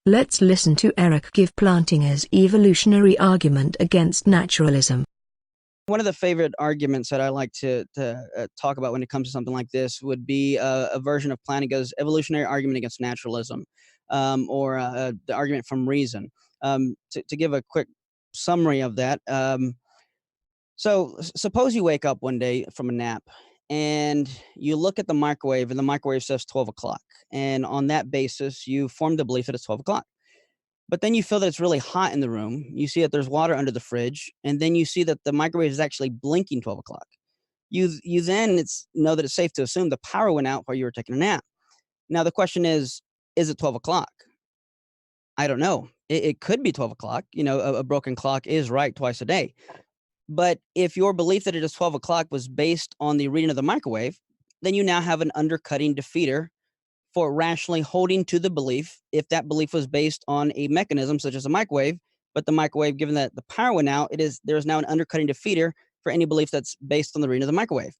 Let's listen to Eric give Plantinga's evolutionary argument against naturalism. One of the favorite arguments that I like to talk about when it comes to something like this would be a version of Plantinga's evolutionary argument against naturalism, or the argument from reason. To give a quick summary of that, so suppose you wake up one day from a nap and you look at the microwave and the microwave says 12 o'clock. And on that basis, you form the belief that it's 12 o'clock. But then you feel that it's really hot in the room. You see that there's water under the fridge, and then you see that the microwave is actually blinking 12 o'clock. You then know that it's safe to assume the power went out while you were taking a nap. Now the question is it 12 o'clock? I don't know. It could be 12 o'clock. You know, a broken clock is right twice a day. But if your belief that it is 12 o'clock was based on the reading of the microwave, then you now have an undercutting defeater for rationally holding to the belief if that belief was based on a mechanism such as a microwave, but the microwave, given that the power went out, there is now an undercutting defeater for any belief that's based on the reading of the microwave.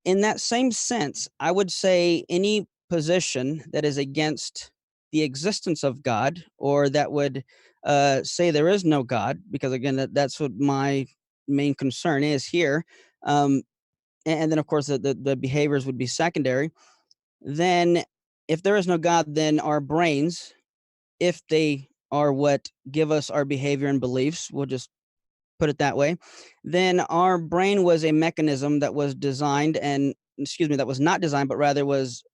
In that same sense, I would say any position that is against the existence of God, or that would say there is no God, because again, that's what my main concern is here. And then of course the behaviors would be secondary. Then if there is no God, then our brains, if they are what give us our behavior and beliefs, we'll just put it that way, then our brain was a mechanism that was designed that was not designed, but rather was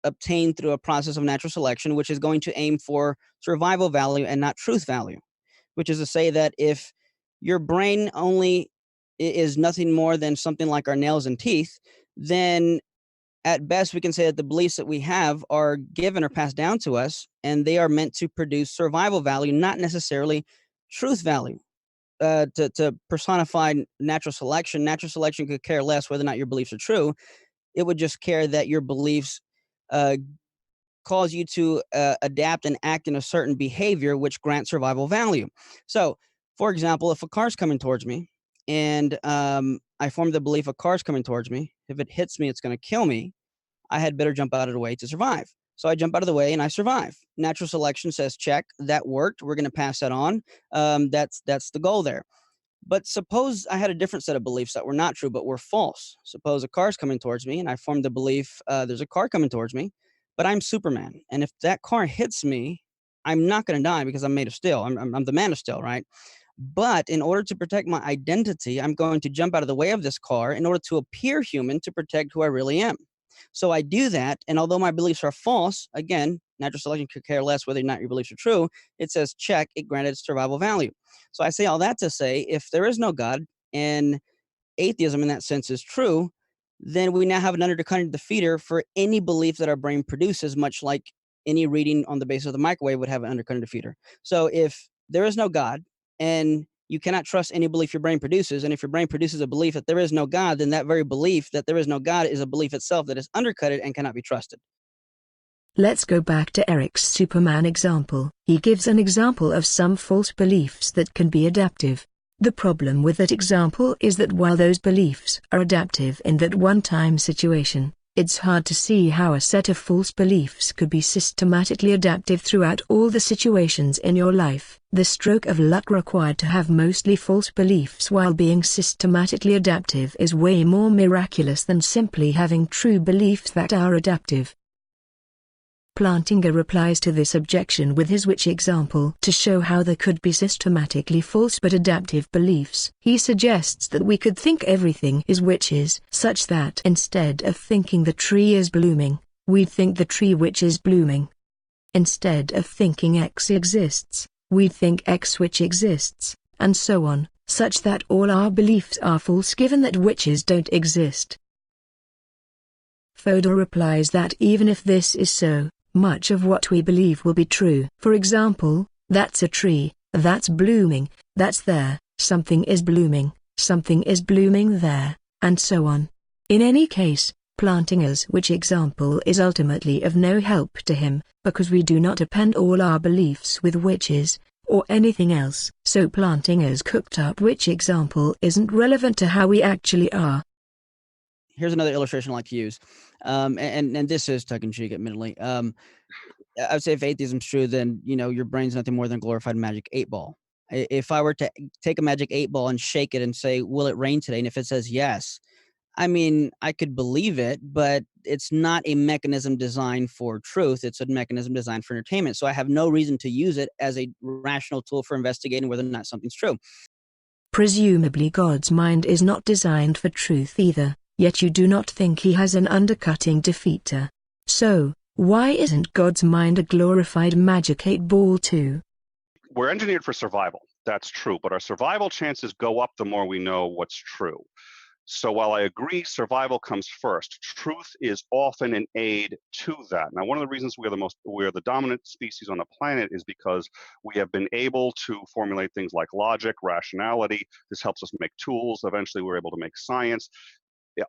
obtained through a process of natural selection, which is going to aim for survival value and not truth value, which is to say that if your brain only is nothing more than something like our nails and teeth, then at best we can say that the beliefs that we have are given or passed down to us, and they are meant to produce survival value, not necessarily truth value. To personify natural selection could care less whether or not your beliefs are true. It would just care that your beliefs cause you to adapt and act in a certain behavior which grants survival value. So, for example, if a car's coming towards me and I form the belief a car's coming towards me, if it hits me, it's going to kill me, I had better jump out of the way to survive. So I jump out of the way and I survive. Natural selection says, check, that worked. We're going to pass that on. That's the goal there. But suppose I had a different set of beliefs that were not true, but were false. Suppose a car's coming towards me and I formed the belief there's a car coming towards me, but I'm Superman. And if that car hits me, I'm not going to die because I'm made of steel. I'm the man of steel, right? But in order to protect my identity, I'm going to jump out of the way of this car in order to appear human to protect who I really am. So I do that, and although my beliefs are false, again, natural selection could care less whether or not your beliefs are true. It says, check, it granted survival value. So I say all that to say, if there is no God and atheism in that sense is true, then we now have an undercutting defeater for any belief that our brain produces, much like any reading on the basis of the microwave would have an undercutting defeater. So if there is no God and you cannot trust any belief your brain produces, and if your brain produces a belief that there is no God, then that very belief that there is no God is a belief itself that is undercutted and cannot be trusted. Let's go back to Eric's Superman example. He gives an example of some false beliefs that can be adaptive. The problem with that example is that while those beliefs are adaptive in that one-time situation, it's hard to see how a set of false beliefs could be systematically adaptive throughout all the situations in your life. The stroke of luck required to have mostly false beliefs while being systematically adaptive is way more miraculous than simply having true beliefs that are adaptive. Plantinga replies to this objection with his witch example to show how there could be systematically false but adaptive beliefs. He suggests that we could think everything is witches, such that instead of thinking the tree is blooming, we'd think the tree which is blooming. Instead of thinking X exists, we'd think X which exists, and so on, such that all our beliefs are false given that witches don't exist. Fodor replies that even if this is so, much of what we believe will be true. For example, that's a tree, that's blooming, that's there, something is blooming there, and so on. In any case, Plantinga's witch example is ultimately of no help to him, because we do not append all our beliefs with witches, or anything else. So Plantinga's cooked up witch example isn't relevant to how we actually are. Here's another illustration I like to use, and this is tongue-in-cheek, admittedly. I would say if atheism's true, then, your brain's nothing more than a glorified magic 8 ball. If I were to take a magic 8 ball and shake it and say, "Will it rain today?" And if it says yes, I mean, I could believe it, but it's not a mechanism designed for truth. It's a mechanism designed for entertainment. So I have no reason to use it as a rational tool for investigating whether or not something's true. Presumably God's mind is not designed for truth either, yet you do not think he has an undercutting defeater. So, why isn't God's mind a glorified magic 8 ball too? We're engineered for survival. That's true. But our survival chances go up the more we know what's true. So while I agree survival comes first, truth is often an aid to that. Now, one of the reasons we're the dominant species on the planet is because we have been able to formulate things like logic, rationality. This helps us make tools. Eventually, we're able to make science.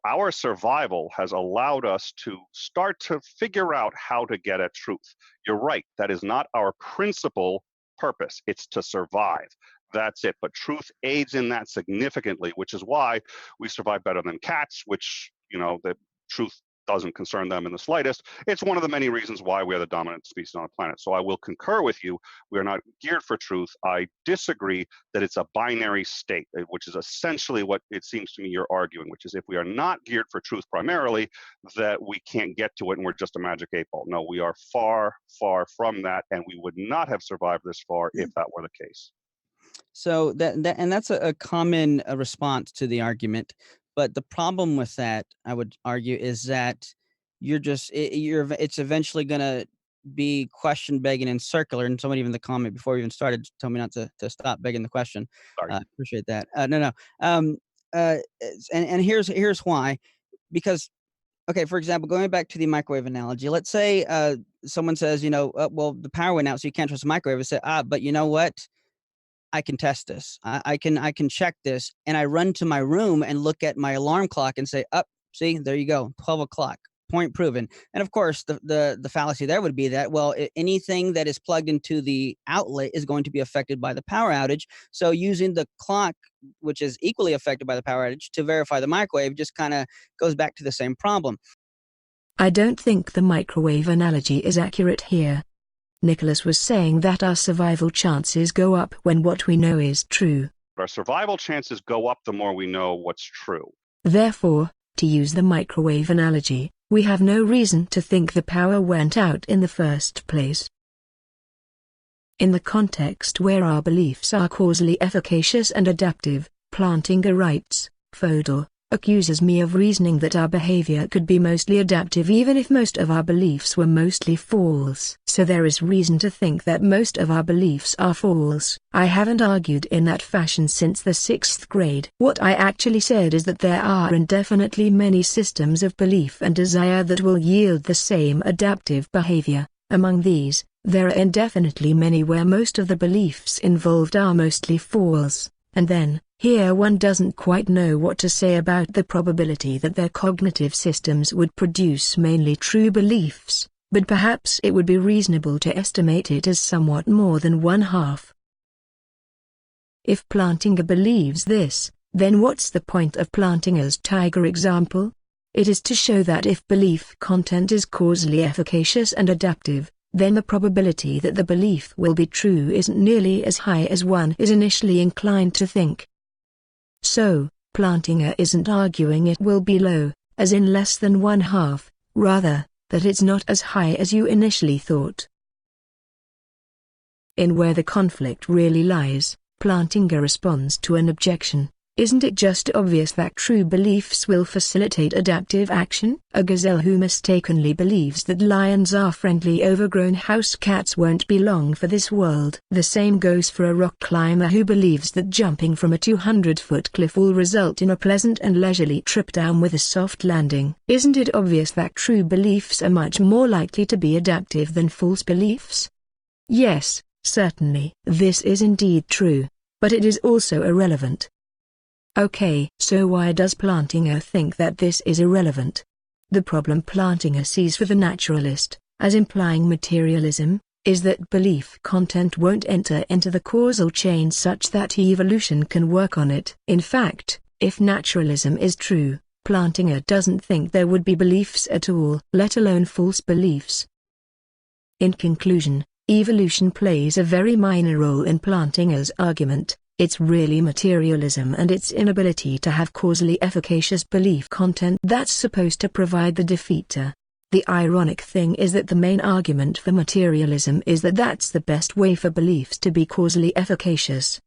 Our survival has allowed us to start to figure out how to get at truth. You're right. That is not our principal purpose. It's to survive. That's it. But truth aids in that significantly, which is why we survive better than cats, which, the truth doesn't concern them in the slightest. It's one of the many reasons why we are the dominant species on the planet. So I will concur with you. We are not geared for truth. I disagree that it's a binary state, which is essentially what it seems to me you're arguing, which is if we are not geared for truth primarily, that we can't get to it and we're just a magic 8 ball. No, we are far, far from that, and we would not have survived this far if that were the case. So that's a common response to the argument. But the problem with that, I would argue, is that it's eventually going to be question begging and circular. And someone even in the comment before we even started told me not to stop begging the question. Sorry. Appreciate that. No. And here's why. Because, okay, for example, going back to the microwave analogy, let's say someone says, well, the power went out, so you can't trust the microwave. I say, but you know what? I can test this. I can check this. And I run to my room and look at my alarm clock and say, see, there you go, 12 o'clock, point proven. And of course, the fallacy there would be that, well, anything that is plugged into the outlet is going to be affected by the power outage. So using the clock, which is equally affected by the power outage, to verify the microwave just kind of goes back to the same problem. I don't think the microwave analogy is accurate here. Nicholas was saying that our survival chances go up when what we know is true. Our survival chances go up the more we know what's true. Therefore, to use the microwave analogy, we have no reason to think the power went out in the first place. In the context where our beliefs are causally efficacious and adaptive, Plantinga writes, Fodor accuses me of reasoning that our behavior could be mostly adaptive even if most of our beliefs were mostly false. So there is reason to think that most of our beliefs are false. I haven't argued in that fashion since the 6th grade. What I actually said is that there are indefinitely many systems of belief and desire that will yield the same adaptive behavior. Among these, there are indefinitely many where most of the beliefs involved are mostly false. And then, here one doesn't quite know what to say about the probability that their cognitive systems would produce mainly true beliefs, but perhaps it would be reasonable to estimate it as somewhat more than 1/2. If Plantinga believes this, then what's the point of Plantinga's tiger example? It is to show that if belief content is causally efficacious and adaptive, then the probability that the belief will be true isn't nearly as high as one is initially inclined to think. So, Plantinga isn't arguing it will be low, as in less than 1/2, rather, that it's not as high as you initially thought. In where the conflict really lies, Plantinga responds to an objection. Isn't it just obvious that true beliefs will facilitate adaptive action? A gazelle who mistakenly believes that lions are friendly overgrown house cats won't be long for this world. The same goes for a rock climber who believes that jumping from a 200-foot cliff will result in a pleasant and leisurely trip down with a soft landing. Isn't it obvious that true beliefs are much more likely to be adaptive than false beliefs? Yes, certainly. This is indeed true, but it is also irrelevant. Okay, so why does Plantinga think that this is irrelevant? The problem Plantinga sees for the naturalist, as implying materialism, is that belief content won't enter into the causal chain such that evolution can work on it. In fact, if naturalism is true, Plantinga doesn't think there would be beliefs at all, let alone false beliefs. In conclusion, evolution plays a very minor role in Plantinga's argument. It's really materialism and its inability to have causally efficacious belief content that's supposed to provide the defeater. The ironic thing is that the main argument for materialism is that that's the best way for beliefs to be causally efficacious.